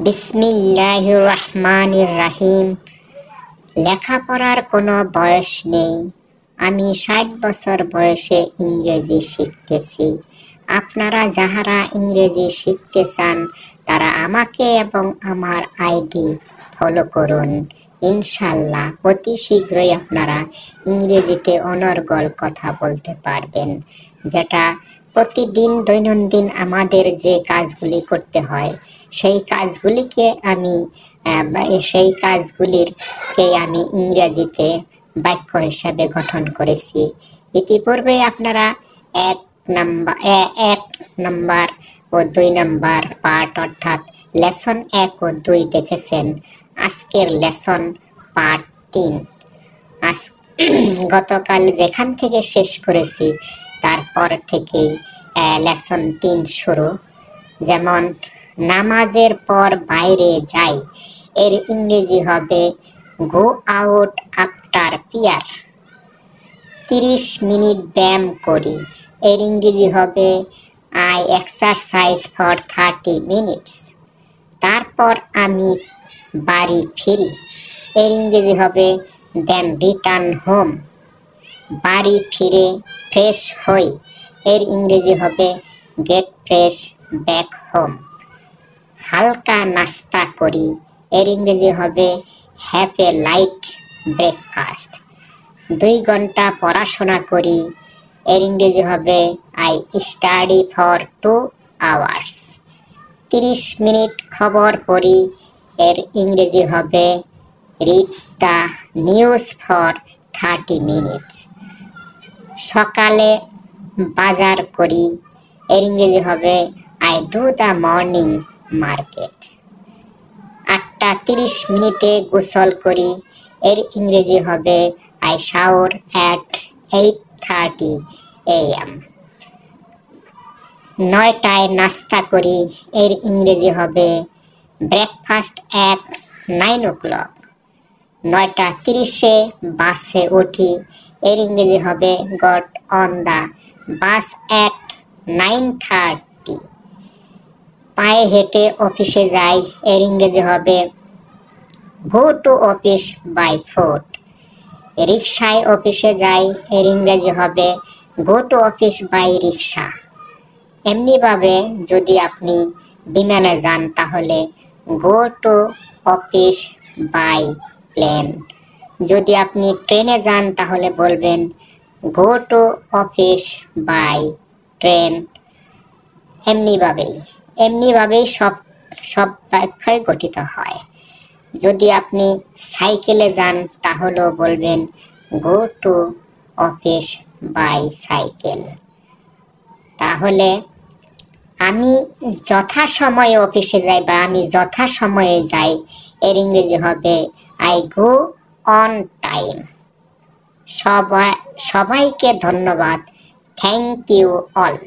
বিসমিল্লাহির রহমানির রহিম। লেখাপড়ার কোনো বয়স নেই। আমি 60 বছর বয়সে ইংরেজি শিখতেছি। আপনারা যাহারা ইংরেজি শিখতে চান তারা আমাকে এবং আমার আইডি ফলো করুন। ইনশাল্লাহ অতি শীঘ্রই আপনারা ইংরেজিতে অনর্গল কথা বলতে পারবেন, যেটা প্রতিদিন দৈনন্দিন আমাদের যে কাজগুলি করতে হয় সেই কাজগুলিকে আমি ইংরেজিতে বাক্য হিসাবে গঠন করেছি। ইতিপূর্বে আপনারা 1 নাম্বার ও 2 নাম্বার পার্ট অর্থাৎ লেসন 1 ও 2 দেখেছেন। আজকের লেসন পার্ট 3। গতকাল যেখান থেকে শেষ করেছি তারপর থেকেই লেসন 3 শুরু। যেমন নামাজের পর বাইরে যাই, এর ইংরেজি হবে go out after prayer. 30 minute ব্যায়াম করি, এর ইংরেজি হবে আই এক্সারসাইজ ফর 30 মিনিটস। তারপর আমি বাড়ি ফিরি, এর ইংরেজি হবে দেন রিটার্ন হোম। বাড়ি ফিরে ফ্রেশ হই, এর ইংরেজি হবে গেট ফ্রেশ ব্যাক হোম। হালকা নাস্তা করি, এর ইংরেজি হবে হ্যাভ এ লাইট ব্রেকফাস্ট। 2 ঘন্টা পড়াশোনা করি, এর ইংরেজি হবে I study for 2 hours. 30 minute খবর পড়ি, এর ইংরেজি হবে read the news for 30 minutes. সকালে বাজার করি, এর ইংরেজি হবে I do the morning market. 8:30 মিনিটে গোসল করি, এর ইংরেজি হবে আই শাওয়ার অ্যাট 8:30 AM। 9টায় নাস্তা করি, এর ইংরেজি হবে ব্রেকফাস্ট অ্যাট 9 o'clock। 9:30-এ বাসে উঠি, এর ইংরেজি হবে got on the bus at 9:30। পায়ে হেঁটে অফিসে যাই, এর ইংরেজি হবে go to office by foot. রিক্সায় অফিসে যাই, এর ইংরেজি হবে go to office by rickshaw. এমনিভাবে যদি আপনি বিমানে যান তাহলে go to office by plane. যদি আপনি ট্রেনে যান তাহলে বলবেন go to office by train. এমনিভাবেই সব বাক্যই গঠিত হয়। যদি আপনি সাইকেলে যান তাহলেও বলবেন go to office by cycle. তাহলে আমি যথাসময়ে অফিসে যাই বা আমি যথাসময়ে যাই, এর ইংরেজি হবে আই গো অন টাইম। সবাইকে ধন্যবাদ। Thank you all.